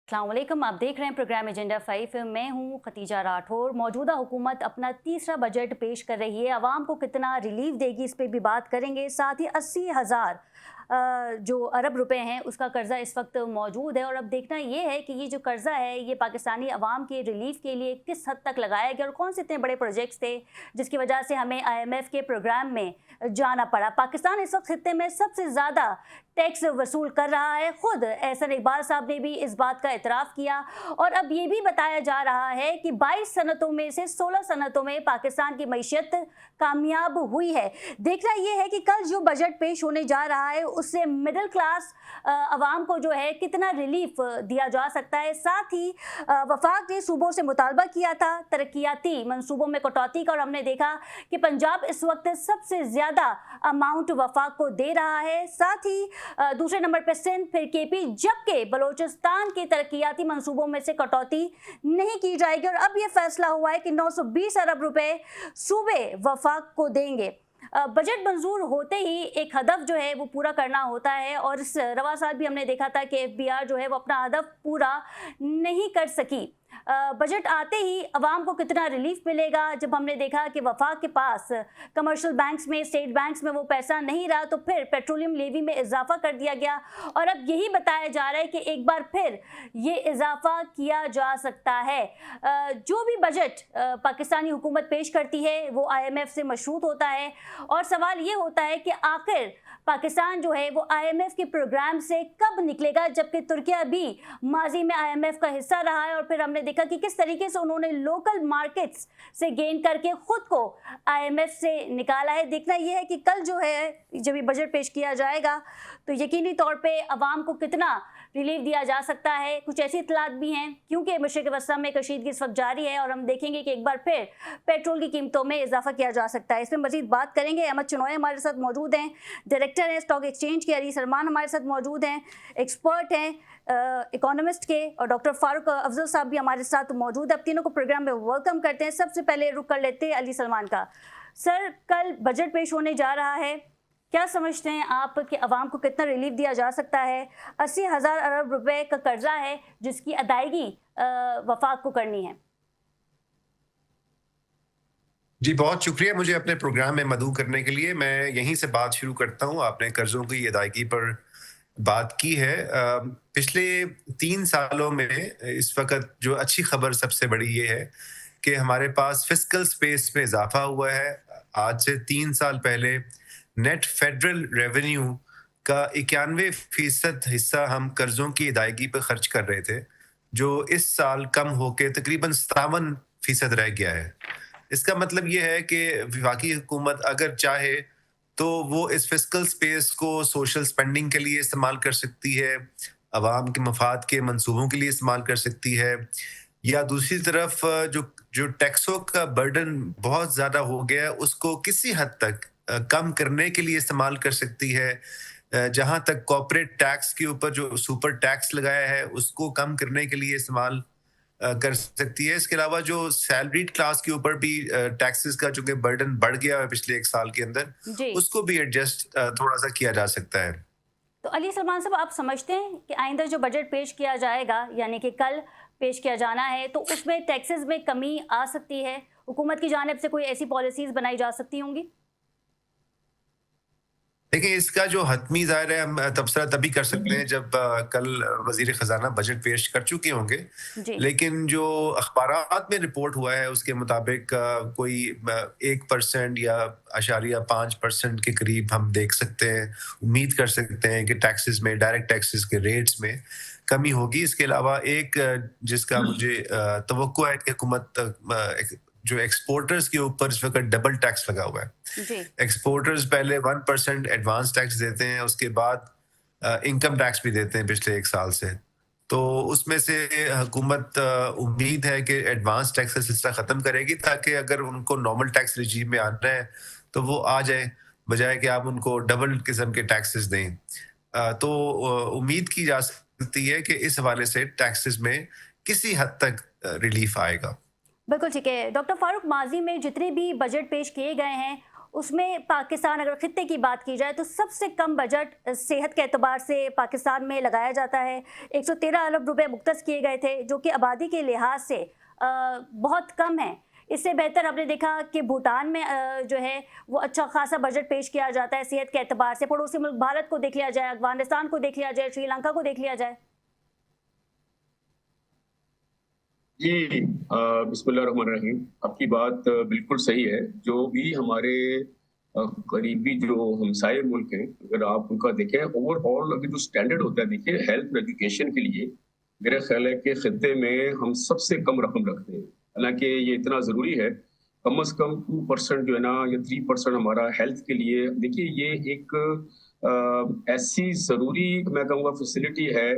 अस्सलाम वालेकुम। आप देख रहे हैं प्रोग्राम एजेंडा 5। मैं हूं खतीजा राठौर। मौजूदा हुकूमत अपना तीसरा बजट पेश कर रही है। आवाम को कितना रिलीफ देगी इस पे भी बात करेंगे। साथ ही 80,000 जो अरब रुपए हैं उसका कर्जा इस वक्त मौजूद है और अब देखना ये है कि ये जो कर्जा है ये पाकिस्तानी अवाम के रिलीफ के लिए किस हद तक लगाया गया और कौन से इतने बड़े प्रोजेक्ट्स थे जिसकी वजह से हमें IMF के प्रोग्राम में जाना पड़ा। पाकिस्तान इस वक्त खित्ते में सबसे ज़्यादा टैक्स वसूल कर रहा है। खुद एहसन इकबाल साहब ने भी इस बात का इतराफ़ किया और अब ये भी बताया जा रहा है कि 22 सनतों में से 16 सनतों में पाकिस्तान की मईशत कामयाब हुई है। देखना यह है कि कल जो बजट पेश होने जा रहा है उससे मिडिल क्लास अवाम को जो है कितना रिलीफ दिया जा सकता है। साथ ही वफाक ने सूबों से मुतालबा किया था तरक्याती मंसूबों में कटौती का और हमने देखा कि पंजाब इस वक्त सबसे ज़्यादा अमाउंट वफाक को दे रहा है। साथ ही दूसरे नंबर पर सिंध, फिर KP, जबकि बलोचिस्तान के तरक्याती मंसूबों में से कटौती नहीं की जाएगी और अब यह फैसला हुआ है कि 920 अरब रुपए सूबे वफाक को देंगे। बजट मंजूर होते ही एक हदफ जो है वो पूरा करना होता है और इस रवा साल भी हमने देखा था कि FBR जो है वो अपना हदफ पूरा नहीं कर सकी। बजट आते ही अवाम को कितना रिलीफ मिलेगा जब हमने देखा कि वफाक के पास कमर्शियल बैंक्स में, स्टेट बैंक्स में वो पैसा नहीं रहा तो फिर पेट्रोलियम लेवी में इजाफा कर दिया गया और अब यही बताया जा रहा है कि एक बार फिर ये इजाफा किया जा सकता है। जो भी बजट पाकिस्तानी हुकूमत पेश करती है वो IMF से मशरूत होता है और सवाल ये होता है कि आखिर पाकिस्तान जो है वो IMF के प्रोग्राम से कब निकलेगा, जबकि तुर्किया भी माजी में IMF का हिस्सा रहा है और फिर हमने देखा कि किस तरीके से उन्होंने लोकल मार्केट्स से गेन करके खुद को IMF से निकाला है। देखना यह है कि कल जो है जब ये बजट पेश किया जाएगा तो यकीनी तौर पे अवाम को कितना रिलीफ दिया जा सकता है। कुछ ऐसी इतलात भी हैं क्योंकि मशरिक़ वस्ता में कशीदगी इस वक्त जारी है और हम देखेंगे कि एक बार फिर पेट्रोल की कीमतों में इजाफा किया जा सकता है। इसमें मजीद बात करेंगे। अहमद चनोय हमारे साथ मौजूद हैं, डायरेक्टर हैं स्टॉक एक्सचेंज के। अली सलमान हमारे साथ मौजूद हैं, एक्सपर्ट हैं इकोनॉमिस्ट के, और डॉक्टर फारूक अफजल साहब भी हमारे साथ मौजूद है। अब तीनों को प्रोग्राम में वेलकम करते हैं। सबसे पहले रुक कर लेते हैं अली सलमान का। सर, कल बजट पेश होने जा रहा है, क्या समझते हैं आप कि अवाम को कितना रिलीफ दिया जा सकता है? 80,000 अरब रुपए का कर्जा है जिसकी अदायगी वफाक को करनी है। जी, बहुत शुक्रिया मुझे अपने प्रोग्राम में मदऊ करने के लिए। मैं यहीं से बात शुरू करता हूँ। आपने कर्ज़ों की अदायगी पर बात की है। पिछले 3 सालों में इस वक़्त जो अच्छी खबर सबसे बड़ी ये है कि हमारे पास फ़िस्कल स्पेस में इज़ाफ़ा हुआ है। आज से 3 साल पहले नेट फ़ेडरल रेवेन्यू का 91% हिस्सा हम कर्ज़ों की अदायगी पे खर्च कर रहे थे, जो इस साल कम होके तकरीबन 57% रह गया है। इसका मतलब ये है कि वफाकी हुकूमत अगर चाहे तो वो इस फिस्कल स्पेस को सोशल स्पेंडिंग के लिए इस्तेमाल कर सकती है, अवाम के मफाद के मंसूबों के लिए इस्तेमाल कर सकती है, या दूसरी तरफ जो जो टैक्सों का बर्डन बहुत ज़्यादा हो गया है उसको किसी हद तक कम करने के लिए इस्तेमाल कर सकती है। जहाँ तक कॉर्पोरेट टैक्स के ऊपर जो सुपर टैक्स लगाया है उसको कम करने के लिए इस्तेमाल कर सकती है। इसके अलावा जो सैलरीड क्लास के ऊपर भी टैक्सेस का चूंकि बर्डन बढ़ गया है पिछले 1 साल के अंदर, जी, उसको भी एडजस्ट थोड़ा सा किया जा सकता है। तो अली सलमान साहब, आप समझते हैं कि आइंदा जो बजट पेश किया जाएगा यानी कि कल पेश किया जाना है तो उसमें टैक्सेस में कमी आ सकती है? हुकूमत की जानिब से कोई ऐसी पॉलिसीज बनाई जा सकती होंगी? देखिए, इसका जो हतमी ज़ाहिर है हम तबसरा तभी कर सकते हैं जब कल वज़ीर ख़ज़ाना बजट पेश कर चुके होंगे। जी, लेकिन जो अख़बारात में रिपोर्ट हुआ है उसके मुताबिक कोई 1% या अशारिया 5% के करीब हम देख सकते हैं, उम्मीद कर सकते हैं कि टैक्सेस में, डायरेक्ट टैक्सेस के रेट्स में कमी होगी। इसके अलावा एक जिसका मुझे तवक्को है कि हुकूमत जो एक्सपोर्टर्स के ऊपर इस वक़्त डबल टैक्स लगा हुआ है। जी, एक्सपोर्टर्स पहले 1% एडवांस टैक्स देते हैं, उसके बाद इनकम टैक्स भी देते हैं पिछले 1 साल से। तो उसमें से हुकूमत उम्मीद है कि एडवांस टैक्स का सिलसिला ख़त्म करेगी ताकि अगर उनको नॉर्मल टैक्स रिजीम में आना है तो वो आ जाए, बजाय कि आप उनको डबल किस्म के टैक्सेस दें। तो उम्मीद की जा सकती है कि इस हवाले से टैक्सेस में किसी हद तक रिलीफ आएगा। बिल्कुल ठीक है। डॉक्टर फारूक, माजी में जितने भी बजट पेश किए गए हैं उसमें पाकिस्तान, अगर खित्ते की बात की जाए तो सबसे कम बजट सेहत के एतबार से पाकिस्तान में लगाया जाता है। 113 अरब रुपए मुख्तस किए गए थे, जो कि आबादी के लिहाज से बहुत कम है। इससे बेहतर आपने देखा कि भूटान में जो है वो अच्छा खासा बजट पेश किया जाता है सेहत के एतबार से। पड़ोसी मुल्क भारत को देख लिया जाए, अफगानिस्तान को देख लिया जाए, श्रीलंका को देख लिया जाए। जी, बिस्मिल्लाहिर्रहमानिर्रहीम। आपकी बात बिल्कुल सही है। जो भी हमारे करीबी जो हमसाये मुल्क हैं, अगर आप उनका देखें ओवरऑल, अगर जो स्टैंडर्ड होता है, देखिए हेल्थ एजुकेशन के लिए मेरा ख्याल है कि खित्ते में हम सबसे कम रकम रखते हैं। हालांकि ये इतना ज़रूरी है, कम से कम 2% जो है ना, या 3% हमारा हेल्थ के लिए, देखिए ये एक ऐसी ज़रूरी, मैं कहूँगा, फैसिलिटी है,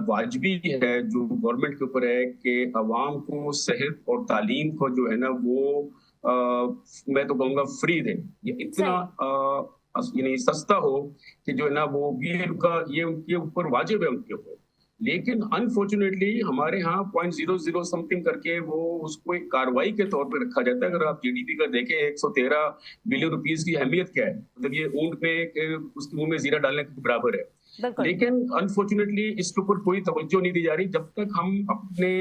वाजबी है, जो गवर्नमेंट के ऊपर है कि अवाम को सेहत और तालीम को जो है ना वो मैं तो कहूँगा फ्री दें। ये इतना यानी सस्ता हो कि जो है ना वो भी उनका ये उनके ऊपर वाजिब है, उनके ऊपर। लेकिन अनफॉर्चुनेटली हमारे यहाँ 0.00 समथिंग करके वो उसको एक कार्रवाई के तौर पे रखा जाता है। अगर आप जीडीपी का देखें, 113 बिलियन रुपीस की अहमियत क्या है, मतलब ये ऊंट में उसके मुंह में जीरा डालने के बराबर है। लेकिन अनफॉर्चुनेटली इसके ऊपर कोई तवज्जो नहीं दी जा रही। जब तक हम अपने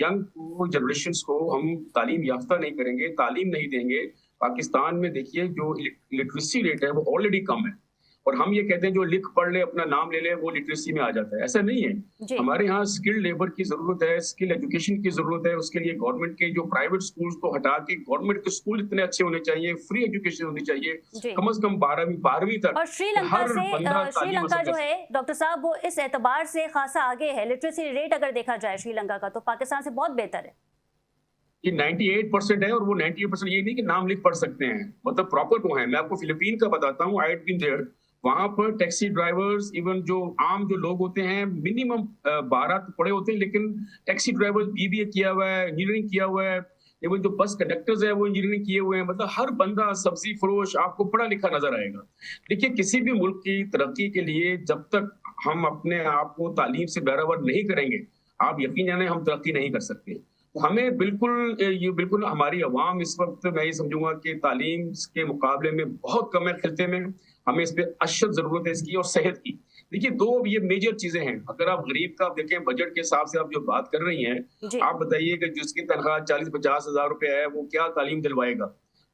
यंग जनरेशन को हम तालीम याफ्ता नहीं करेंगे, तालीम नहीं देंगे, पाकिस्तान में देखिए जो लिटरेसी रेट है वो ऑलरेडी कम है, और हम ये कहते हैं जो लिख पढ़ ले, अपना नाम ले ले, वो लिटरेसी में आ जाता है। ऐसा नहीं है। हमारे यहाँ स्किल्ड लेबर की जरूरत है, स्किल एजुकेशन की जरूरत है। उसके लिए गवर्नमेंट के जो प्राइवेट स्कूल्स को हटा के गवर्नमेंट के स्कूल इतने अच्छे होने चाहिए, फ्री एजुकेशन होनी चाहिए, कम से कम 12वीं तक। और श्रीलंका जो है डॉक्टर साहब, वो इस एतबार से खासा आगे है। लिटरेसी रेट अगर देखा जाए श्रीलंका का, तो पाकिस्तान से बहुत बेहतर है। ये 98% है, और वो 98% ये नहीं कि नाम लिख पढ़ सकते हैं, मतलब प्रॉपर वो है। मैं आपको फिलीपीन का बताता हूँ, आई हैड बीन देयर। वहां पर टैक्सी ड्राइवर्स, इवन जो आम जो लोग होते हैं, मिनिमम 12 तो पढ़े होते हैं, लेकिन टैक्सी ड्राइवर्स बीबीए किया हुआ है, इंजीनियरिंग किया हुआ है। इवन जो बस कंडक्टर्स है वो इंजीनियरिंग किए हुए हैं। मतलब हर बंदा, सब्जी फरोश, आपको पढ़ा लिखा नजर आएगा। देखिए, किसी भी मुल्क की तरक्की के लिए जब तक हम अपने आप को तालीम से बराबर नहीं करेंगे, आप यकीन जाने हम तरक्की नहीं कर सकते। हमें बिल्कुल ये बिल्कुल हमारी अवाम इस वक्त, मैं ये समझूंगा कि तालीम के मुकाबले में बहुत कम है खिलते में। हमें इस पे अशद जरूरत है इसकी, और सेहत की। देखिए, दो ये मेजर चीजें हैं। अगर आप गरीब का देखें, बजट के हिसाब से आप जो बात कर रही हैं, आप बताइए कि जिसकी तनख्वाह 40-50 हजार रुपए है, वो क्या तालीम दिलवाएगा?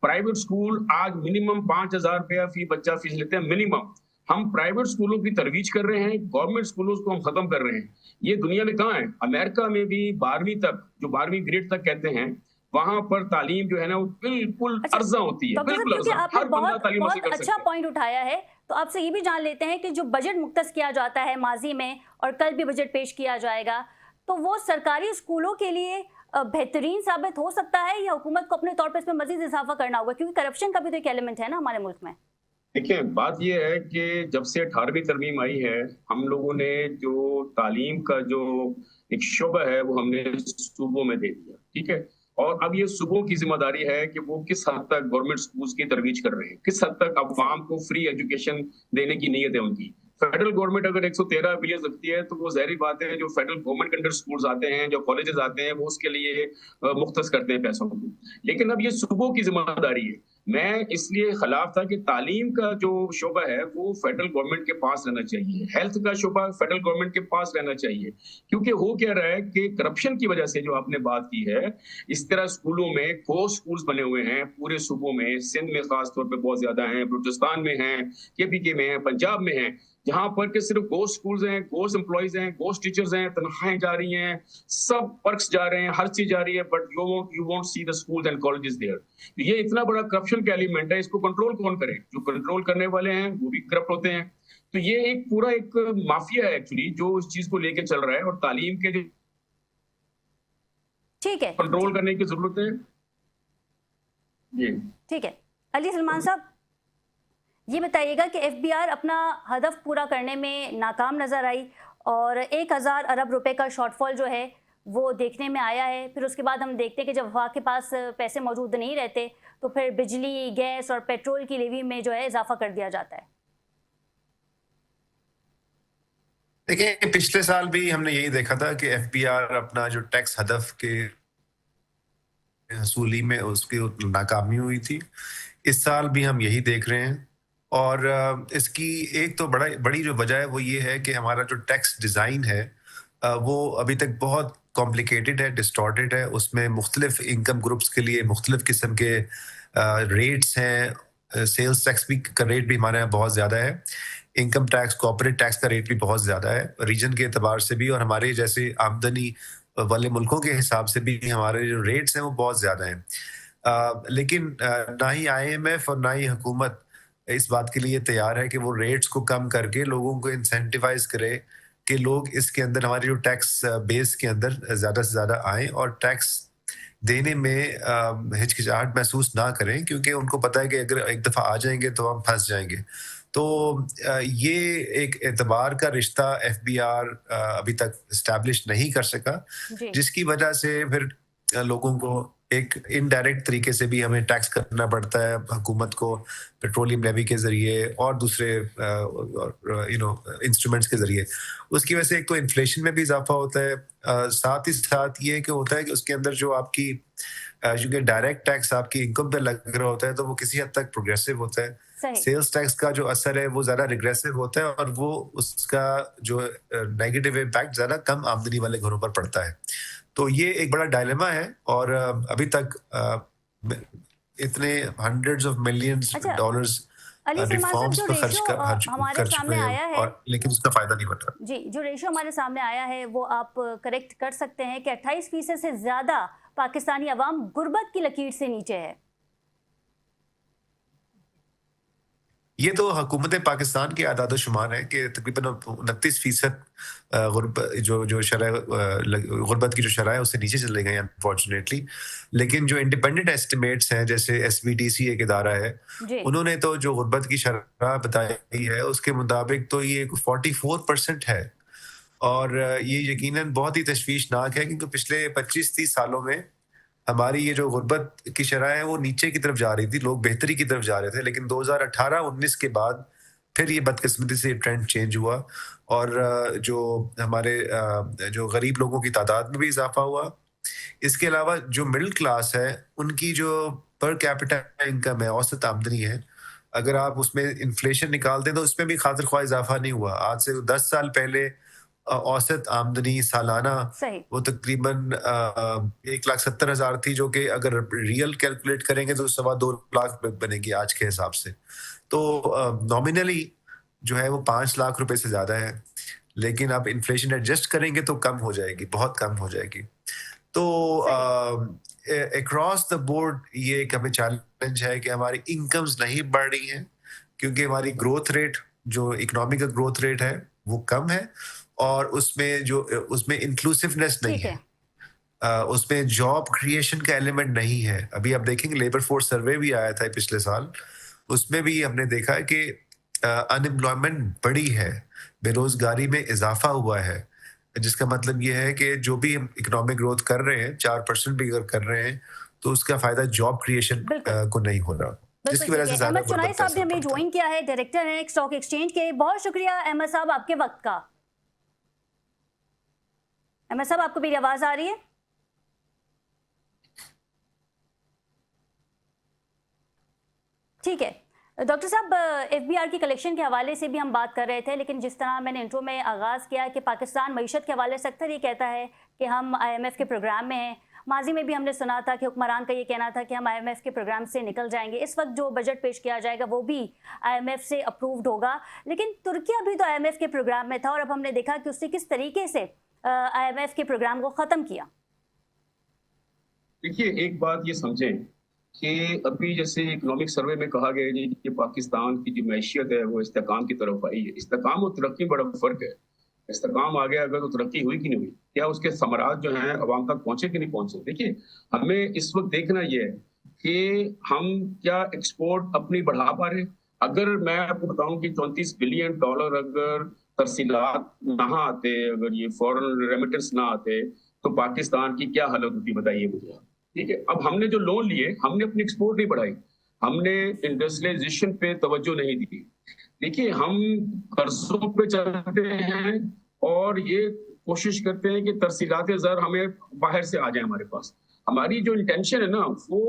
प्राइवेट स्कूल आज मिनिमम 5,000 रुपया फी बच्चा फीस लेते हैं, मिनिमम। हम प्राइवेट स्कूलों की तरवीज कर रहे हैं, गवर्नमेंट स्कूलों को हम खत्म कर रहे हैं। ये दुनिया में कहाँ है? अमेरिका में भी 12वीं तक, जो 12वीं ग्रेड तक कहते हैं, वहां पर तालीम जो है ना वो बिल्कुल अर्जा होती है, बिल्कुल अर्जा। हर बंदा तालीम हासिल कर सकता है। अच्छा पॉइंट उठाया है, तो आपसे ये भी जान लेते हैं कि जो बजट मुख्तस किया जाता है माजी में, और कल भी बजट पेश किया जाएगा, तो वो सरकारी स्कूलों के लिए बेहतरीन साबित हो सकता है, या हुकूमत को अपने तौर पर इसमें मजीद इजाफा करना होगा? क्योंकि करप्शन का भी तो एक एलिमेंट है ना हमारे मुल्क में। देखिए, बात यह है कि जब से 18वीं तरमीम आई है, हम लोगों ने जो तालीम का जो एक शोबा है वो हमने सूबों में दे दिया, ठीक है। और अब ये सूबों की जिम्मेदारी है कि वो किस हद तक गवर्नमेंट स्कूल्स की तरवीज कर रहे हैं, किस हद तक अवाम को फ्री एजुकेशन देने की नीयत है उनकी। फेडरल गवर्नमेंट अगर 113 बिलियन रखती है, तो वो जाहिर बात है जो फेडरल गवर्नमेंट के अंडर स्कूल्स आते हैं, जो कॉलेजेस आते हैं, वो उसके लिए मुख्तस करते हैं पैसों को। लेकिन अब ये सूबों की जिम्मेदारी है। मैं इसलिए खिलाफ था कि तालीम का जो शोबा है वो फेडरल गवर्नमेंट के पास रहना चाहिए, हेल्थ का शोबा फेडरल गवर्नमेंट के पास रहना चाहिए। क्योंकि हो क्या रहा है कि करप्शन की वजह से, जो आपने बात की है, इस तरह स्कूलों में घोस्ट स्कूल्स बने हुए हैं पूरे सूबों में। सिंध में खास तौर पर बहुत ज्यादा हैं, बलूचिस्तान में हैं, केपीके में हैं, पंजाब में हैं, जहां पर के सिर्फ गोस्ट स्कूल्स हैं, गोस्ट एम्प्लॉइज हैं, गोस्ट टीचर्स हैं, तनख्वाहें जा रही हैं, सब पर्क्स जा रहे हैं, हर चीज जा रही है, but you won't see the schools and colleges there. ये इतना बड़ा करप्शन का एलिमेंट है, इसको कंट्रोल कौन करे? जो कंट्रोल करने वाले हैं वो भी करप्ट होते हैं। तो ये एक पूरा एक माफिया है एक्चुअली, जो इस चीज को लेके चल रहा है, और तालीम के जो ठीक है कंट्रोल करने की जरूरत है। जी ठीक है। अली सलमान साहब, ये बताइएगा कि एफबीआर अपना हदफ पूरा करने में नाकाम नजर आई, और 1,000 अरब रुपए का शॉर्टफॉल जो है वो देखने में आया है। फिर उसके बाद हम देखते हैं कि जब वफाक के पास पैसे मौजूद नहीं रहते, तो फिर बिजली, गैस और पेट्रोल की लेवी में जो है इजाफा कर दिया जाता है। देखिए, पिछले साल भी हमने यही देखा था कि एफबीआर अपना जो टैक्स हदफ के हसूली में उसकी नाकामी हुई थी। इस साल भी हम यही देख रहे हैं और इसकी एक तो बड़ी जो वजह है वो ये है कि हमारा जो टैक्स डिज़ाइन है वो अभी तक बहुत कॉम्प्लिकेटेड है, डिस्टॉर्टेड है। उसमें मुख्तलिफ इनकम ग्रुप्स के लिए मुख्तलिफ किस्म के रेट्स हैं। सेल्स टैक्स भी का रेट भी हमारे यहाँ बहुत ज़्यादा है। इनकम टैक्स, कॉर्पोरेट टैक्स का रेट भी बहुत ज़्यादा है, रीजन के एतबार से भी और हमारे जैसे आमदनी वाले मुल्कों के हिसाब से भी हमारे जो रेट्स हैं वो बहुत ज़्यादा हैं। लेकिन ना ही आईएमएफ और ना ही हुकूमत इस बात के लिए तैयार है कि वो रेट्स को कम करके लोगों को इंसेंटिवाइज करे कि लोग इसके अंदर हमारे जो टैक्स बेस के अंदर ज़्यादा से ज़्यादा आएँ और टैक्स देने में हिचकिचाहट महसूस ना करें, क्योंकि उनको पता है कि अगर एक दफ़ा आ जाएँगे तो हम फँस जाएँगे। तो ये एक एतबार का रिश्ता एफबीआर अभी तक एस्टैब्लिश नहीं कर सका, जी। जिसकी वजह से फिर लोगों को एक इनडायरेक्ट तरीके से भी हमें टैक्स करना पड़ता है हुकूमत को, पेट्रोलियम लेवी के ज़रिए और दूसरे इंस्ट्रूमेंट्स के ज़रिए। उसकी वजह से एक तो इन्फ्लेशन में भी इज़ाफ़ा होता है, साथ ही साथ ये कि होता है कि उसके अंदर जो आपकी चूँकि डायरेक्ट टैक्स आपकी इनकम पे लग रहा होता है तो वो किसी हद तक प्रोग्रेसिव होता है। सही। सेल्स टैक्स का जो असर है वो ज़्यादा रिग्रेसिव होता है और वो उसका जो नेगेटिव इम्पैक्ट ज़्यादा कम आमदनी वाले घरों पर पड़ता है। तो ये एक बड़ा डायलेमा है और अभी तक इतने हंड्रेड्स ऑफ मिलियंस अच्छा, डॉलर्स अली सलमान साहब, रिफॉर्म्स जो पर रेशियो हमारे कर चुके सामने हैं आया है, और लेकिन उसका फायदा नहीं बन रहा। जी, जो रेशियो हमारे सामने आया है वो आप करेक्ट कर सकते हैं कि 28% से ज़्यादा पाकिस्तानी अवाम गुर्बत की लकीर से नीचे है। ये तो हुकूमत पाकिस्तान के आदाद-ओ-शुमार हैं कि तकरीबन 29% जो शरह गुर्बत की जो शरह है उससे नीचे चले गए हैं अनफॉर्चुनेटली। लेकिन जो इंडिपेंडेंट एस्टिमेट्स हैं, जैसे एसबीडीसी एक इदारा है, जी। उन्होंने तो जो गुर्बत की शरह बताई है उसके मुताबिक तो ये 44% है और ये यकीनन बहुत ही तशवीशनाक है, क्योंकि पिछले 25-30 सालों में हमारी ये जो गुर्बत की शरह है वो नीचे की तरफ जा रही थी, लोग बेहतरी की तरफ जा रहे थे। लेकिन 2018-19 के बाद फिर ये बदकिस्मती से ट्रेंड चेंज हुआ और जो हमारे जो गरीब लोगों की तादाद में भी इज़ाफ़ा हुआ। इसके अलावा जो मिडल क्लास है, उनकी जो पर कैपिटा इनकम है, औसत आमदनी है, अगर आप उसमें इन्फ्लेशन निकाल दें तो उसमें भी खातिर ख्वाह इज़ाफ़ा नहीं हुआ। आज से 10 साल पहले औसत आमदनी सालाना सही। वो तकरीबन 1,70,000 थी, जो कि अगर रियल कैलकुलेट करेंगे तो 2.25 लाख बनेगी आज के हिसाब से। तो नॉमिनली जो है वो 5 लाख रुपए से ज़्यादा है, लेकिन आप इन्फ्लेशन एडजस्ट करेंगे तो कम हो जाएगी, बहुत कम हो जाएगी। तो अक्रॉस द बोर्ड ये एक हमें चैलेंज है कि हमारी इनकम्स नहीं बढ़ रही हैं, क्योंकि हमारी ग्रोथ रेट, जो इकोनॉमी का ग्रोथ रेट है, वो कम है और उसमें इंक्लूसिवनेस नहीं ठीक है। है। उसमें जॉब क्रिएशन का एलिमेंट नहीं है। अभी आप देखेंगे लेबर फोर्स सर्वे भी आया था पिछले साल, उसमें भी हमने देखा है कि अनएम्प्लॉयमेंट बढ़ी है, बेरोजगारी में इजाफा हुआ है, जिसका मतलब ये है कि जो भी हम इकोनॉमिक ग्रोथ कर रहे हैं, 4% भी अगर कर रहे हैं, तो उसका फायदा जॉब क्रिएशन बिल्कुल। को नहीं हो रहा, बिल्कुल जिसकी ठीक वजह से है। ज्यादा अहमद चुनाई गुर्बत साहब ने पैसा हमें पड़ता है। ज्वाइन किया है, डायरेक्टर हैं एक स्टॉक एक्सचेंज के। बहुत शुक्रिया अहमद साहब आपके वक्त का। अहमद साहब, आपको मेरी आवाज आ रही है? ठीक है डॉक्टर साहब, एफबीआर की कलेक्शन के हवाले से भी हम बात कर रहे थे, लेकिन जिस तरह मैंने इंट्रो में आगाज़ किया कि पाकिस्तान मईशत के हवाले से अक्सर ये कहता है कि हम आईएमएफ के प्रोग्राम में हैं। माजी में भी हमने सुना था कि हुक्मरान का ये कहना था कि हम आईएमएफ के प्रोग्राम से निकल जाएंगे। इस वक्त जो बजट पेश किया जाएगा वो भी आईएमएफ से अप्रूव्ड होगा, लेकिन तुर्किया भी तो आईएमएफ के प्रोग्राम में था और अब हमने देखा कि उसने किस तरीके से आईएमएफ के प्रोग्राम को ख़त्म किया। देखिए, एक बात ये समझें कि अभी जैसे इकोनॉमिक सर्वे में कहा गया है कि पाकिस्तान की जो मैशियत है वो इस्तेकाम की तरफ आई है। इस्तेकाम और तरक्की में बड़ा फर्क है। इस्तेकाम आ गया अगर तो तरक्की हुई कि नहीं हुई, क्या उसके समरात जो हैं अवाम तक पहुंचे कि नहीं पहुंचे। देखिए, हमें इस वक्त देखना ये है कि हम क्या एक्सपोर्ट अपनी बढ़ा पा रहे हैं। अगर मैं आपको बताऊं कि $34 बिलियन अगर तरसीलात ना आते, अगर ये फॉरेन रेमिटेंस ना आते, तो पाकिस्तान की क्या हालत होती बताइए मुझे। ठीक है, अब हमने जो लोन लिए, हमने अपनी एक्सपोर्ट नहीं बढ़ाई, हमने इंडस्ट्रियलाइजेशन पे तवज्जो नहीं दी। देखिए, हम कर्जों पे चलते हैं और ये कोशिश करते हैं कि तरसीलात ज़र हमें बाहर से आ जाए हमारे पास। हमारी जो इंटेंशन है ना वो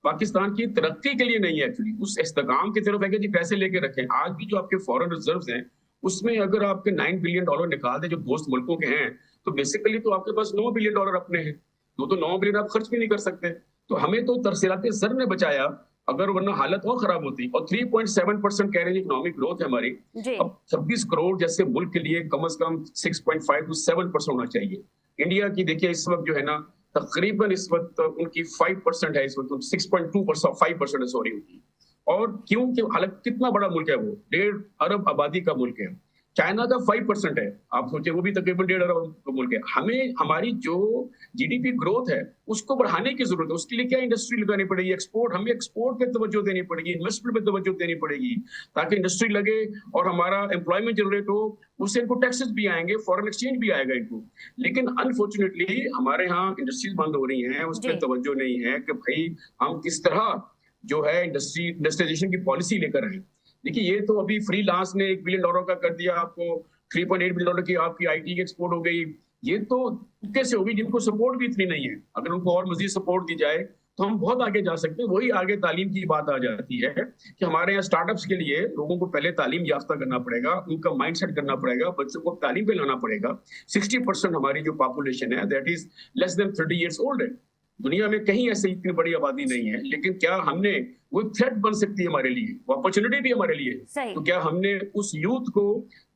पाकिस्तान की तरक्की के लिए नहीं है एक्चुअली, उस इस्तेकाम की तरफ है कि जी पैसे लेके रखें। आज भी जो आपके फॉरेन रिजर्व्स हैं उसमें अगर आपके $9 बिलियन निकाल दें जो दोस्त मुल्कों के हैं, तो बेसिकली तो आपके पास $9 बिलियन अपने हैं। तो 9 बिलियन आप खर्च भी नहीं कर सकते। तो हमें तो तरसीलात ज़र ने बचाया, अगर वरना हालत और खराब होती। और 3.7% कह रहे हैं इकोनॉमिक ग्रोथ है हमारी। जी अब 26 करोड़ जैसे मुल्क के लिए कम से कम 6.5 to 7% होना चाहिए। इंडिया की देखिए इस वक्त जो है ना तकरीबन इस वक्त उनकी 5% है, इस वक्त 6.2% 5% है सॉरी उनकी। और क्योंकि हालांकि कितना बड़ा मुल्क है वो, 1.5 अरब आबादी का मुल्क है। चाइना का 5% है, आप सोचे वो भी तकरीबन 1.5 अरब का मुल्क है। हमें हमारी जो जीडीपी ग्रोथ है उसको बढ़ाने की जरूरत है। उसके लिए क्या इंडस्ट्री लगानी पड़ेगी, एक्सपोर्ट, हमें एक्सपोर्ट पे तवज्जो देनी पड़ेगी, इन्वेस्टमेंट पे तवज्जो देनी पड़ेगी, ताकि इंडस्ट्री लगे और हमारा एम्प्लॉयमेंट जनरेट हो। उससे इनको टैक्सेस भी आएंगे, फॉरेन एक्सचेंज भी आएगा इनको। लेकिन अनफॉर्चुनेटली हमारे यहाँ इंडस्ट्रीज बंद हो रही हैं, उस पर जी तवज्जो नहीं है कि भाई हम किस तरह जो है इंडस्ट्रियलाइजेशन की पॉलिसी लेकर आए। देखिए ये तो अभी फ्रीलांस ने $1 बिलियन का कर दिया, आपको $3.8 बिलियन की आपकी आईटी की एक्सपोर्ट हो गई। ये तो कैसे होगी जिनको सपोर्ट भी इतनी नहीं है। अगर उनको और मजीद सपोर्ट दी जाए तो हम बहुत आगे जा सकते हैं। वही आगे तालीम की बात आ जाती है कि हमारे यहाँ स्टार्टअप्स के लिए लोगों को पहले तालीम याफ्ता करना पड़ेगा, उनका माइंडसेट करना पड़ेगा, बच्चों को तालीम पे लाना पड़ेगा। 60% हमारी जो पॉपुलेशन है that is less than 30 years old है। दुनिया में कहीं ऐसे इतनी बड़ी आबादी नहीं है। लेकिन क्या हमने, वो थ्रेट बन सकती है हमारे लिए, वो अपॉर्चुनिटी भी हमारे लिए है। सही तो क्या हमने उस यूथ को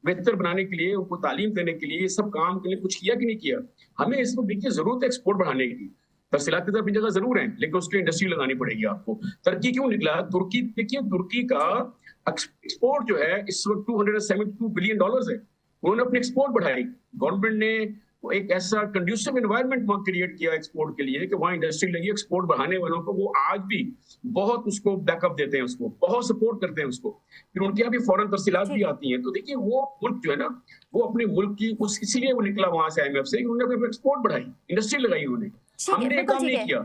बेहतर बनाने के लिए, उनको तालीम देने के लिए, ये सब काम के लिए कुछ किया कि नहीं किया? हमें इसमें देखिए जरूरत है एक्सपोर्ट बढ़ाने की। तरसीलात की तरफ जगह जरूर है, लेकिन उसके इंडस्ट्री लगानी पड़ेगी आपको। तुर्की क्यों निकला? तुर्की देखिए, तुर्की का एक्सपोर्ट जो है इस वक्त $272 बिलियन है। उन्होंने अपनी एक्सपोर्ट बढ़ाई। गवर्नमेंट ने एक ऐसा कंड्यूसिव एनवायरनमेंट वहां क्रिएट किया एक्सपोर्ट के लिए कि वहां इंडस्ट्री लगी। एक्सपोर्ट बढ़ाने वालों को वो आज भी बहुत उसको बैकअप देते हैं, उसको बहुत सपोर्ट करते हैं उसको। फिर उनके यहाँ भी फॉरेन तरसीलात भी आती हैं। तो देखिए वो मुल्क जो है ना, वो अपने मुल्क की उस इसलिए वो निकला वहां से IMF से, उन्होंने अपनी एक्सपोर्ट बढ़ाई, इंडस्ट्री लगाई उन्होंने। ठीक है, हमने बिल्कुल काम ठीक नहीं है, किया।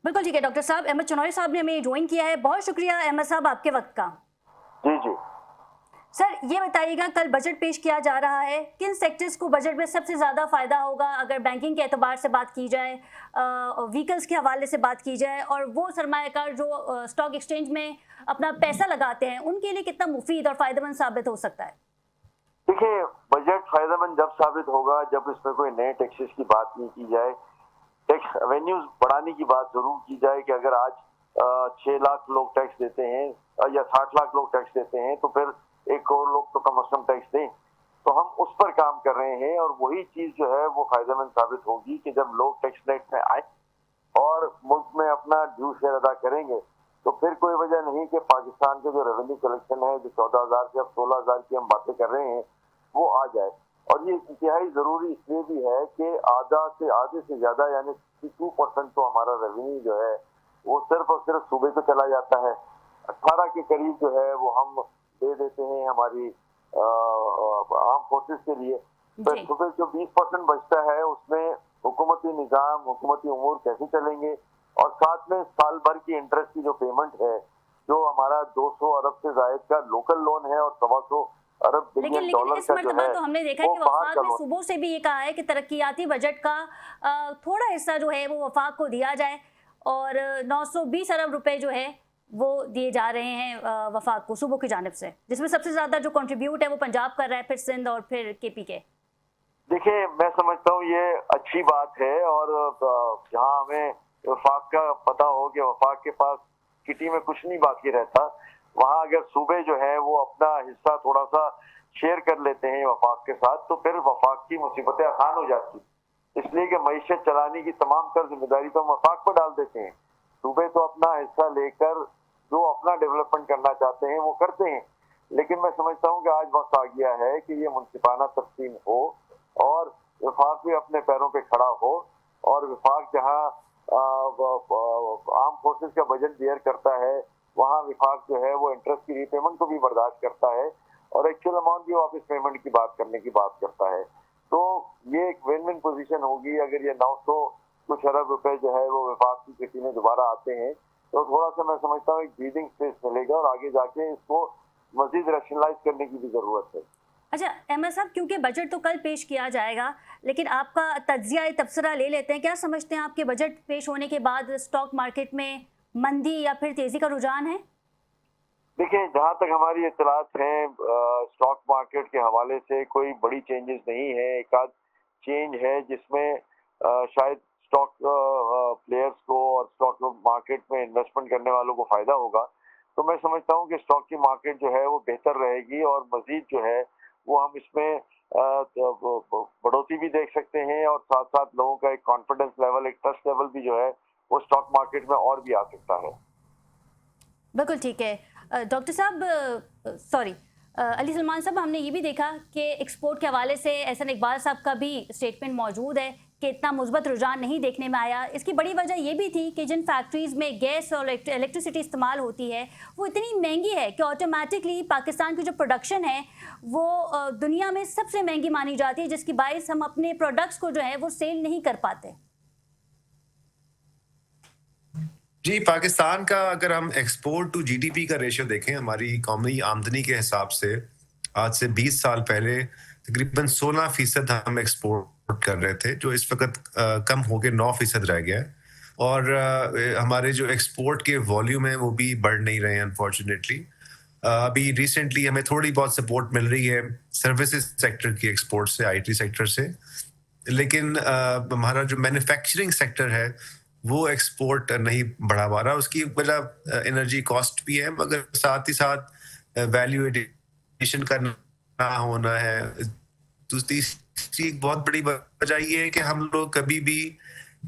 बिल्कुल ठीक है। डॉक्टर साहब, अहमद चनौरी साहब ने हमें ज्वाइन किया है। बहुत शुक्रिया अहमद साहब आपके वक्त का। जी जी सर ये बताइएगा, कल बजट पेश किया जा रहा है, किन सेक्टर्स को बजट में सबसे ज़्यादा फ़ायदा होगा? अगर बैंकिंग के एतबार से बात की जाए, व्हीकल्स के हवाले से बात की जाए, और वो सरमायाकार जो स्टॉक एक्सचेंज में अपना पैसा लगाते हैं, उनके लिए कितना मुफीद और फ़ायदेमंद साबित हो सकता है? देखिए, बजट फायदेमंद जब साबित होगा जब इसमें कोई नए टैक्सेस की बात नहीं की जाए, टैक्स रेवेन्यूज बढ़ाने की बात जरूर की जाए कि अगर आज 6 लाख लोग टैक्स देते हैं या 60 लाख लोग टैक्स देते हैं तो फिर 1 करोड़ लोग तो कम से कम टैक्स दें। तो हम उस पर काम कर रहे हैं और वही चीज जो है वो फायदेमंद साबित होगी कि जब लोग टैक्स नेट में आए और मुल्क में अपना ड्यू शेयर अदा करेंगे तो फिर कोई वजह नहीं कि पाकिस्तान के जो रेवेन्यू कलेक्शन है, जो 14,000 से अब 16,000 की हम बातें कर रहे हैं, वो आ जाए। और ये इंतहाई जरूरी इसलिए भी है कि आधे से ज्यादा यानी 62% तो हमारा रेवेन्यू जो है वो सिर्फ और सिर्फ सूबे को चला जाता है। 18 के करीब जो है वो हम दे देते हैं हमारी आर्म फोर्सेस के लिए। तो सूबे जो 20% बचता है उसमें हुकूमती निज़ाम, हुकूमती उमूर कैसे चलेंगे, और साथ में साल भर की इंटरेस्ट की जो पेमेंट है, जो हमारा 200 अरब से जायद का लोकल लोन है और 125 अरब बिलियन डॉलर इस का जो मरतबा है तो हमने देखा है कि वफाक ने सुबह से भी ये कहा है कि तरक्कियाती बजट का थोड़ा हिस्सा जो है वो वफाक को दिया जाए, और 920 अरब रुपए जो है वो दिए जा रहे हैं वफाक को सुबह की जानिब से, जिसमें सबसे ज्यादा जो कंट्रीब्यूट है वो पंजाब कर रहा है, फिर सिंध और फिर KP के। देखिए, मैं समझता हूँ ये अच्छी बात है, और जहाँ हमें वफाक का पता हो कि वफाक के पास किटी में कुछ नहीं बाकी रहता, वहाँ अगर सूबे जो है वो अपना हिस्सा थोड़ा सा शेयर कर लेते हैं वफाक के साथ, तो फिर वफाक की मुसीबतें आसान हो जाती। इसलिए कि मईशत चलाने की तमाम कर जिम्मेदारी तो हम वफाक पर डाल देते हैं। सूबे तो अपना हिस्सा लेकर जो अपना डेवलपमेंट करना चाहते हैं वो करते हैं। लेकिन मैं समझता हूँ कि आज वक्त आ गया है कि ये मुनसिफाना तकसीम हो और वफाक भी अपने पैरों पे खड़ा हो, और वफाक जहाँ आर्म फोर्सेस का बजट बेयर करता है वहाँ वफाक जो है वो इंटरेस्ट की रीपेमेंट को भी बर्दाश्त करता है और एक्चुअल अमाउंट भी वापस पेमेंट की बात करने की बात करता है। तो ये एक विन विन पोजीशन होगी अगर ये 900 कुछ अरब रुपए जो है वो वफाक की किटी में दोबारा आते हैं, तो थोड़ा सा मैं समझता हूँ एक ब्रीदिंग स्पेस मिलेगा और आगे जाके इसको मजीद रैशनलाइज करने की भी जरूरत है। अच्छा अहमद साहब, क्योंकि बजट तो कल पेश किया जाएगा, लेकिन आपका तज्जिया तबसरा ले लेते हैं। क्या समझते हैं आपके बजट पेश होने के बाद स्टॉक मार्केट में मंदी या फिर तेजी का रुझान है? देखिए, जहां तक हमारी इत्तलात हैं, स्टॉक मार्केट के हवाले से कोई बड़ी चेंजेस नहीं है। एक आध चेंज है जिसमें शायद स्टॉक प्लेयर्स को और स्टॉक मार्केट में इन्वेस्टमेंट करने वालों को फायदा होगा। तो मैं समझता हूं कि स्टॉक की मार्केट जो है वो बेहतर रहेगी और मजीद जो है वो हम इसमें बढ़ोतरी भी देख सकते हैं और साथ साथ लोगों का एक कॉन्फिडेंस लेवल, एक ट्रस्ट लेवल भी जो है वो स्टॉक मार्केट में और भी आ सकता है। बिल्कुल ठीक है। डॉक्टर साहब, सॉरी अली सलमान साहब, हमने ये भी देखा कि एक्सपोर्ट के हवाले से एहसन इकबाल साहब का भी स्टेटमेंट मौजूद है कि इतना मुस्बत रुझान नहीं देखने में आया। इसकी बड़ी वजह ये भी थी कि जिन फैक्ट्रीज़ में गैस और इलेक्ट्रिसिटी इस्तेमाल होती है वो इतनी महंगी है कि ऑटोमेटिकली पाकिस्तान की जो प्रोडक्शन है वो दुनिया में सबसे महंगी मानी जाती है, जिसकी बाइस हम अपने प्रोडक्ट्स को जो है वो सेल नहीं कर पाते। जी, पाकिस्तान का अगर हम एक्सपोर्ट टू जीडीपी का रेशियो देखें, हमारी कौमी आमदनी के हिसाब से आज से 20 साल पहले तकरीबन 16% हम एक्सपोर्ट कर रहे थे, जो इस वक्त कम होकर 9% रह गया है। और हमारे जो एक्सपोर्ट के वॉल्यूम है वो भी बढ़ नहीं रहे हैं अनफॉर्चुनेटली। अभी रिसेंटली हमें थोड़ी बहुत सपोर्ट मिल रही है सर्विसेज सेक्टर की एक्सपोर्ट से, आईटी सेक्टर से, लेकिन हमारा जो मैन्युफैक्चरिंग सेक्टर है वो एक्सपोर्ट नहीं बढ़ा पा रहा। उसकी वजह एनर्जी कॉस्ट भी है, मगर साथ ही साथ वैल्यू एडिशन का ना होना है। दूसरी एक बहुत बड़ी वजह ये है कि हम लोग कभी भी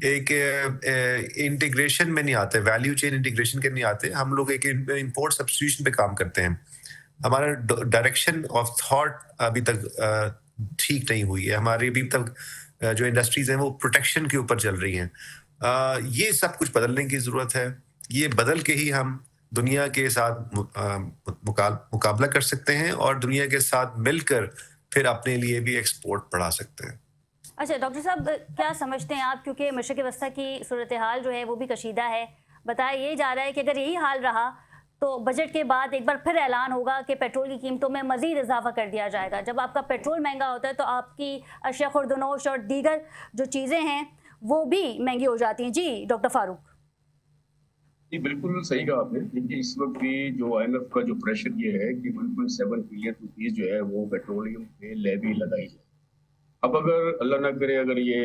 एक इंटीग्रेशन में नहीं आते, वैल्यू चेन इंटीग्रेशन के नहीं आते। हम लोग एक इंपोर्ट सब्स्टिट्यूशन पे काम करते हैं। हमारा डायरेक्शन ऑफ थॉट अभी तक ठीक नहीं हुई है। हमारी अभी तक जो इंडस्ट्रीज हैं वो प्रोटेक्शन के ऊपर चल रही हैं। ये सब कुछ बदलने की ज़रूरत है। ये बदल के ही हम दुनिया के साथ मुकाबला कर सकते हैं और दुनिया के साथ मिलकर फिर अपने लिए भी एक्सपोर्ट बढ़ा सकते हैं। अच्छा डॉक्टर साहब, क्या समझते हैं आप, क्योंकि मशरक़ वस्ता की सूरत हाल जो है वो भी कशीदा है, बताया ये जा रहा है कि अगर यही हाल रहा तो बजट के बाद एक बार फिर ऐलान होगा कि पेट्रोल की कीमतों में मज़ीद इजाफा कर दिया जाएगा। जब आपका पेट्रोल महंगा होता है तो आपकी अशिया खुर्दनोश और दीगर जो चीज़ें हैं वो भी महंगी हो जाती हैं। जी डॉक्टर फारूक। जी बिल्कुल सही कहा आपने। देखिए, इस वक्त भी जो IMF का जो प्रेशर ये है कि 1.7 ट्रिलियन रुपीस जो है वो पेट्रोलियम पे लेवी लगाई जाए। अब अगर अल्लाह ना करे, अगर ये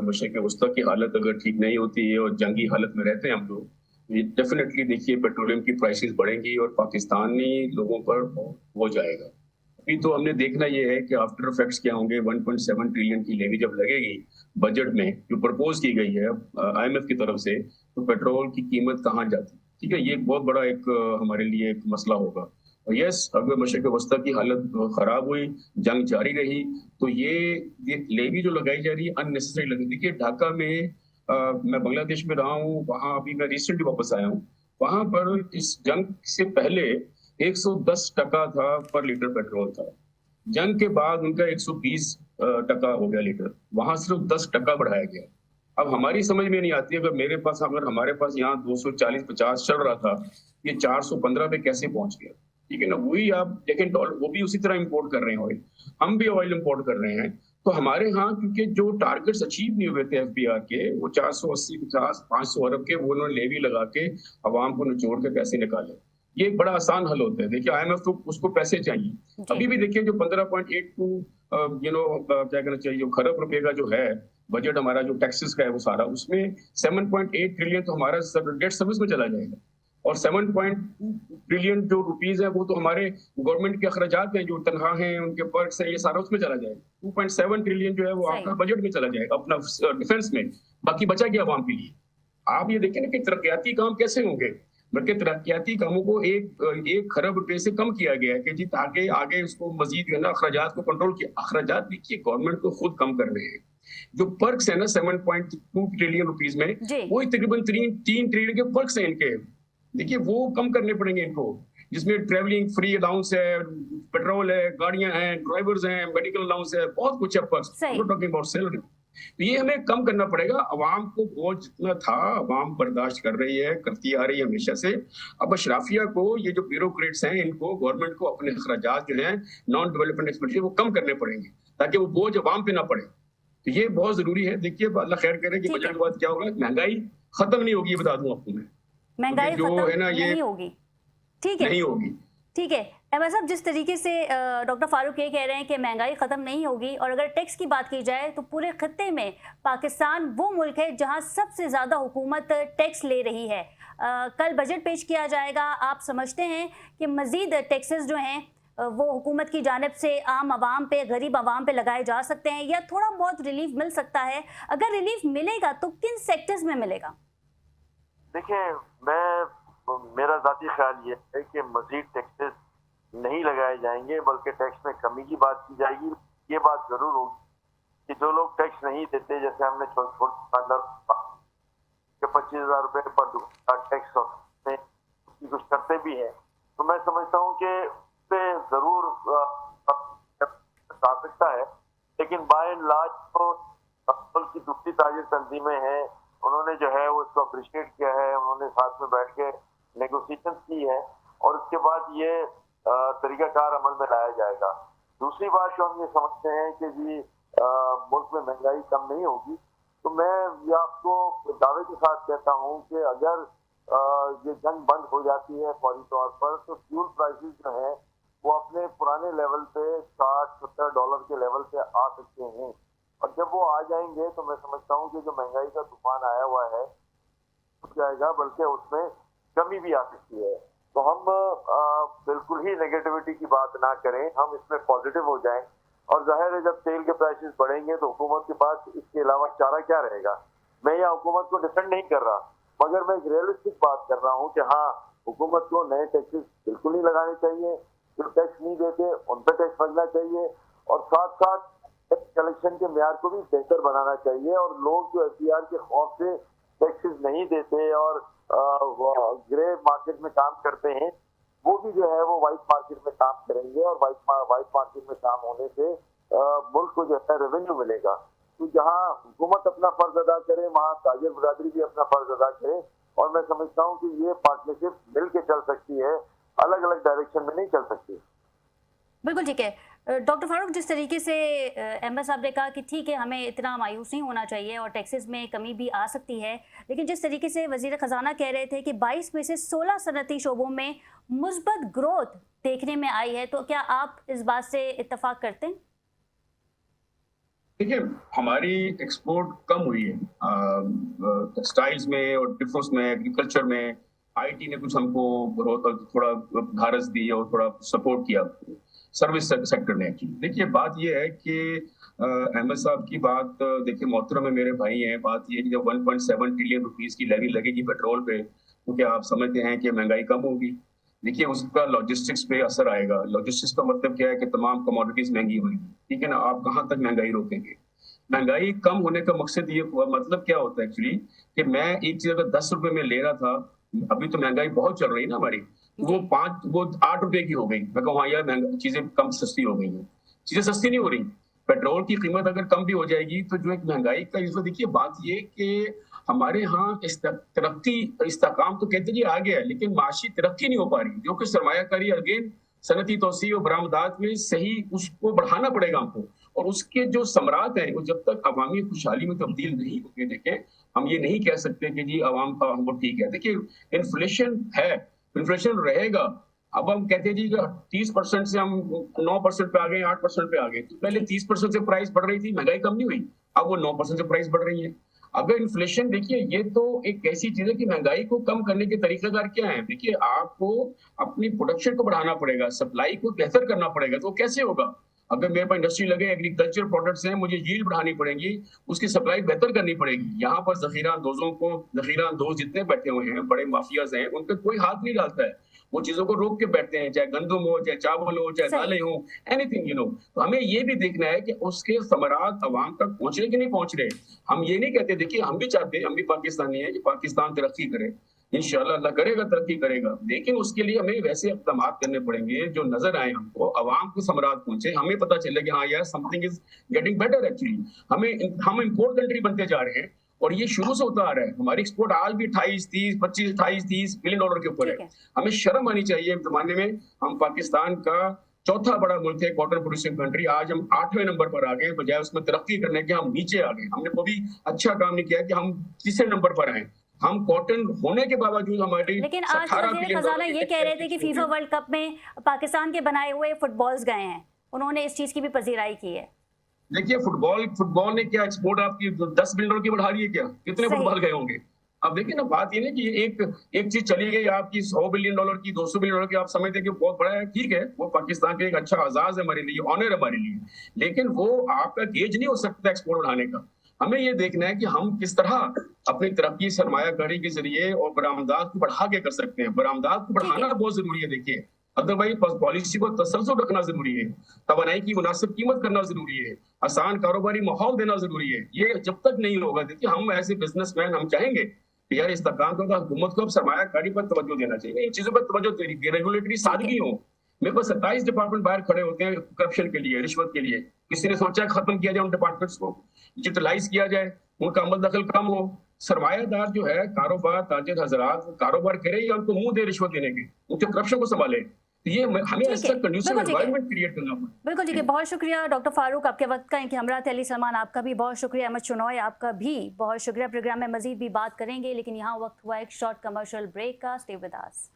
मशरिक़ वस्ता की हालत अगर ठीक नहीं होती है और जंगी हालत में रहते हैं हम लोग, डेफिनेटली देखिए पेट्रोलियम की प्राइसेस बढ़ेंगी और पाकिस्तानी लोगों पर हो जाएगा। अभी तो हमने देखना ये है कि आफ्टर इफेक्ट्स क्या होंगे। 1.7 ट्रिलियन की लेवी जब लगेगी बजट में जो प्रपोज की गई है IMF की तरफ से, तो पेट्रोल की कीमत कहाँ जाती है? ठीक है, ये एक बहुत बड़ा एक हमारे लिए एक मसला होगा। और यस, अगर मशरिक़ वस्ता की हालत खराब हुई, जंग जारी रही, तो ये लेवी जो लगाई जा रही है अननेसेसरी लगी। देखिए, ढाका में मैं बांग्लादेश में रहा हूँ, वहाँ अभी मैं रिसेंटली वापस आया हूँ। वहाँ पर इस जंग से पहले 110 टका था पर लीटर पेट्रोल था। जंग के बाद उनका 120 टका हो गया लीटर, वहां सिर्फ 10 टका बढ़ाया गया। अब हमारी समझ में नहीं आती, अगर हमारे पास यहाँ 240-50 चल रहा था, ये 415 पे कैसे पहुंच गया? ठीक है ना, वही आप देखें, वो भी उसी तरह इंपोर्ट कर रहे हैं ऑयल, हम भी ऑयल इंपोर्ट कर रहे हैं। तो हमारे यहाँ क्योंकि जो टारगेट्स अचीव नहीं हुए थे FBR के, वो 480-50-500 अरब के, वो उन्होंने लेवी लगा के अवाम को निचोड़ के पैसे निकाले। ये एक बड़ा आसान हल होता है। देखिए, IMF तो उसको पैसे चाहिए। अभी भी देखिए जो 15.82 क्या कहना चाहिए, जो खरब रुपए का जो है बजट हमारा, जो टैक्सेस का है वो सारा, उसमें 7.8 ट्रिलियन तो हमारा डेट सर्विस में चला जाएगा और 7.2 ट्रिलियन जो रुपीज है वो तो हमारे गवर्नमेंट के अखराजात हैं, जो तनख्वाह हैं, उनके पर्क्स हैं, ये सारा उसमें चला जाएगा। 2.7 ट्रिलियन जो है वो आपका बजट में चला जाएगा अपना डिफेंस में, बाकी बचा गया आवाम के लिए। आप ये देखें ना कि तरक्याती काम कैसे होंगे, बल्कि तरक्याती कामों को 1 खरब रुपए से कम किया गया है कि जी ताकि आगे उसको मजीद जो है ना अखराजात को कंट्रोल किया। अखराजात देखिए गवर्नमेंट को खुद कम कर रहे हैं। जो पर्क्स है ना 7.2 ट्रिलियन रुपीज में, वो तकरीबन 3 ट्रिलियन के पर्क्स हैं इनके। देखिए वो कम करने पड़ेंगे इनको, जिसमें ट्रेवलिंग फ्री अलाउंस है, पेट्रोल है, गाड़ियां हैं, ड्राइवर्स हैं, मेडिकल अलाउंस है, बहुत कुछ है पर्क्स। Talking about salary. तो ये हमें कम करना पड़ेगा। अवाम को बोझ जितना था अवाम बर्दाश्त कर रही है, करती आ रही है हमेशा से। अब अशराफिया को, ये जो ब्यूरोक्रेट्स हैं, इनको गवर्नमेंट को अपने अखराजात जो हैं नॉन डेवलपमेंट एक्सपेंडिचर वो कम करने पड़ेंगे ताकि वो बोझ अवाम पे ना पड़े। तो ये बहुत जरूरी है। देखिए अल्लाह खैर करे कि बजट के बाद क्या होगा, महंगाई खत्म नहीं होगी, ये बता दूं आपको मैं। महंगाई जो खत्म है ना ये नहीं होगी। ठीक है, नहीं होगी। ठीक है अहमद साहब, जिस तरीके से डॉक्टर फारूक ये कह रहे हैं कि महंगाई ख़त्म नहीं होगी, और अगर टैक्स की बात की जाए तो पूरे खत्ते में पाकिस्तान वो मुल्क है जहां सबसे ज़्यादा हुकूमत टैक्स ले रही है। कल बजट पेश किया जाएगा, आप समझते हैं कि मज़ीद टैक्सेस जो हैं वो हुकूमत की जानिब से आम आवाम पे, गरीब आवाम पे लगाए जा सकते हैं, या थोड़ा बहुत रिलीफ मिल सकता है? अगर रिलीफ मिलेगा तो किन सेक्टर्स में मिलेगा? देखिए, मेरा ज़ाती ख्याल ये है कि मज़ीद टैक्सेस नहीं लगाए जाएंगे, बल्कि टैक्स में कमी की बात की जाएगी। ये बात जरूर होगी कि जो लोग टैक्स नहीं देते, जैसे हमने छोटे दुकानदार के 25,000 रुपये पर दुकान टैक्स में उसकी कुछ करते भी हैं, तो मैं समझता हूँ कि पे जरूर आ सकता है। लेकिन बाय एंड लार्ज तो मुल्क की दूसरी ताजिर तंजीमें हैं, उन्होंने जो है वो इसको अप्रिशिएट किया है, उन्होंने साथ में बैठ के नेगोशिएशन की है, और उसके बाद ये तरीकाकार अमल में लाया जाएगा। दूसरी बात जो हम ये समझते हैं कि जी मुल्क में महंगाई कम नहीं होगी, तो मैं ये आपको दावे के साथ कहता हूँ कि अगर ये जंग बंद हो जाती है फौरी तौर पर, तो फ्यूल प्राइसेस जो है वो अपने पुराने लेवल पे $60-70 के लेवल पे आ सकते हैं। और जब वो आ जाएंगे तो मैं समझता हूँ कि जो महंगाई का तूफान आया हुआ है रुक जाएगा, बल्कि उसमें कमी भी आ सकती है। तो हम बिल्कुल ही नेगेटिविटी की बात ना करें, हम इसमें पॉजिटिव हो जाएं। और जाहिर है जब तेल के प्राइसेस बढ़ेंगे तो हुकूमत के पास इसके अलावा चारा क्या रहेगा। मैं यहाँ हुकूमत को डिफेंड नहीं कर रहा, मगर मैं एक रियलिस्टिक बात कर रहा हूँ कि हाँ, हुकूमत को नए टैक्सेस बिल्कुल नहीं लगाने चाहिए, जो टैक्स नहीं देते उन पर टैक्स लगना चाहिए, और साथ साथ कलेक्शन के म्यार को भी बेहतर बनाना चाहिए। और लोग जो एफडीआर के खौफ से टैक्सेस नहीं देते और ग्रे मार्केट में काम करते हैं, वो भी जो है वो व्हाइट मार्केट में काम करेंगे, और व्हाइट मार्केट में काम होने से मुल्क को जो है रेवेन्यू मिलेगा। तो जहाँ हुकूमत अपना फर्ज अदा करे, वहाँ ताजिर बरादरी भी अपना फर्ज अदा करे, और मैं समझता हूँ कि ये पार्टनरशिप मिल के चल सकती है, अलग अलग डायरेक्शन में नहीं चल सकती। बिल्कुल ठीक है डॉक्टर फारूक, जिस तरीके से अहमद साहब ने कहा कि ठीक है हमें इतना मायूस नहीं होना चाहिए और टैक्सेस में कमी भी आ सकती है, लेकिन जिस तरीके से वज़ीर ख़जाना कह रहे थे कि 22 में से 16 सनती शोबों में मुस्बत ग्रोथ देखने में आई है, तो क्या आप इस बात से इत्तफाक करते हैं? देखिए, हमारी एक्सपोर्ट कम हुई है टेक्सटाइल्स में और डिफेंस में, एग्रीकल्चर में। आईटी ने कुछ हमको थोड़ा धारस दी और थोड़ा सपोर्ट किया सर्विस सेक्टर ने। एक्चुअली देखिए, बात ये है कि अहमद साहब की बात देखिए, मोहतरम में मेरे भाई हैं, बात ये है कि जब 1.7 ट्रिलियन रुपीस की लेवी लगेगी पेट्रोल पे, तो क्या आप समझते हैं कि महंगाई कम होगी? देखिए, उसका लॉजिस्टिक्स पे असर आएगा। लॉजिस्टिक्स का मतलब क्या है कि तमाम कमोडिटीज महंगी हुई, ठीक है ना। आप कहाँ तक महंगाई रोकेंगे? महंगाई कम होने का मकसद ये मतलब क्या होता है एक्चुअली, कि मैं एक चीज अगर 10 रुपए में ले रहा था, अभी तो महंगाई बहुत चल रही है ना हमारी, वो 8 रुपए की हो गई। मैं कहूँ यार चीजें कम सस्ती हो गई हैं। चीजें सस्ती नहीं हो रही। पेट्रोल की कीमत अगर कम भी हो जाएगी तो जो एक महंगाई का इसमें देखिए बात ये कि हमारे यहाँ तरक्की इस्तेकाम तो कहते आ गया है, लेकिन माशी तरक्की नहीं हो पा रही, जो कि सरमायाकारी अगेन सनती तोसी और बरामदात में सही उसको बढ़ाना पड़ेगा हमको। और उसके जो समरात हैं वो जब तक अवामी खुशहाली में तब्दील नहीं होंगे, देखें हम ये नहीं कह सकते कि जी अवाम का हमको ठीक है। देखिए, इन्फ्लेशन है, इन्फ्लेशन रहेगा। अब हम कहते हैं जी 30% से हम 9% पे आ गए, 8% पे आ गए। तो पहले 30% से प्राइस बढ़ रही थी, महंगाई कम नहीं हुई, अब वो 9% से प्राइस बढ़ रही है। अगर इन्फ्लेशन, देखिए ये तो एक ऐसी चीज है कि महंगाई को कम करने के तरीकाकार क्या है। देखिए, आपको अपनी प्रोडक्शन को बढ़ाना पड़ेगा, सप्लाई को बेहतर करना पड़ेगा। तो कैसे होगा? अगर मेरे पास इंडस्ट्री लगे, एग्रीकल्चर प्रोडक्ट्स हैं, मुझे यील्ड बढ़ानी पड़ेगी, उसकी सप्लाई बेहतर करनी पड़ेगी। यहाँ पर जखीरा अंदोज जितने बैठे हुए हैं, बड़े माफियाज हैं, उन पर कोई हाथ नहीं डालता है। वो चीजों को रोक के बैठते हैं, चाहे गंदम हो, चाहे चावल हो, चाहे दालें हो, एनीथिंग तो हमें ये भी देखना है कि उसके समरात अवाम तक पहुंच रहे कि नहीं पहुंच रहे। हम ये नहीं कहते, देखिए हम भी चाहते हैं, हम भी पाकिस्तानी हैं कि पाकिस्तान तरक्की करे, इंशाल्लाह अल्लाह करेगा, तरक्की करेगा। लेकिन उसके लिए हमें वैसे इक़दाम करने पड़ेंगे जो नजर आए हमको, अवाम को समरात पहुंचे, हमें पता चले कि हाँ यार something is getting better actually. हम इम्पोर्ट कंट्री बनते जा रहे हैं और ये शुरू से होता आ रहा है। हमारी एक्सपोर्ट आज भी 28-30 बिलियन डॉलर के ऊपर है। हमें शर्म आनी चाहिए। जमाने में हम पाकिस्तान का चौथा बड़ा मुल्क है, कॉटन प्रोड्यूसिंग कंट्री, आज हम 8वें नंबर पर आ गए, बजाय उसमें तरक्की करने के हम नीचे आ गए। हमने कोई अच्छा काम नहीं किया कि हम तीसरे नंबर पर आए। हम कॉटन होने के बावजूद हमारी लेकिन आज वज़ीर खजाना ये कह रहे थे कि फीफा वर्ल्ड कप में पाकिस्तान के बनाए हुए फुटबॉल्स गए हैं, उन्होंने इस चीज की भी पजीराई की है। देखिए फुटबॉल ने क्या एक्सपोर्ट आपकी 10 बिलियन डॉलर की बढ़ा रही है क्या? कितने फुटबॉल गए होंगे? अब देखिए ना, बात ये नहीं कि एक चीज चली गई आपकी 100 बिलियन डॉलर की, 200 बिलियन डॉलर की, आप समझते हैं कि बहुत बड़ा है, ठीक है, वो पाकिस्तान का एक अच्छा आजाज है हमारे लिए, ऑनर है हमारे लिए, लेकिन वो आपका गेज नहीं हो सकता एक्सपोर्ट बढ़ाने का। हमें ये देखना है कि हम किस तरह अपनी तरक्की सरमायाकारी के जरिए और बरामदात को बढ़ा के कर सकते हैं। बरामदात को बढ़ाना बहुत जरूरी है। देखिए अदरवाइज पॉलिसी को तसलसल रखना जरूरी है, तवानाई की मुनासिब कीमत करना जरूरी है, आसान कारोबारी माहौल देना जरूरी है। ये जब तक नहीं होगा, देखिए हम ऐसे बिजनेसमैन हम चाहेंगे कि यार इस्तेकाम को हुकूमत को अब सरमायाकारी पर तवज्जो देना चाहिए, इन चीजों पर तवज्जो देनी, रेगुलेटरी सादगी हो। मेरे पास 27 डिपार्टमेंट बाहर खड़े होते हैं करप्शन के लिए, रिश्वत के लिए। किसी ने सोचा खत्म किया जाए उन डिपार्टमेंट्स को, डिजिटलाइज किया जाए, उनका अमल दखल कम हो। सरमायादार जो है, कारोबार ताजिर हजरात कारोबार करे या उनको मुंह दे रिश्वत देने के, उनके करप्शन को संभाले। तो ये हमें ऐसा कंडीशन एनवायरनमेंट क्रिएट करना पड़ेगा। बिल्कुल ठीक है, बहुत शुक्रिया डॉक्टर फारूक आपके वक्त का। इनकी हमरात अली सलमान आपका भी बहुत शुक्रिया, अहमद शुनॉय आपका भी बहुत शुक्रिया। प्रोग्राम में मजीद भी बात करेंगे, लेकिन यहाँ वक्त हुआ एक शॉर्ट कमर्शियल ब्रेक का। Stay with us.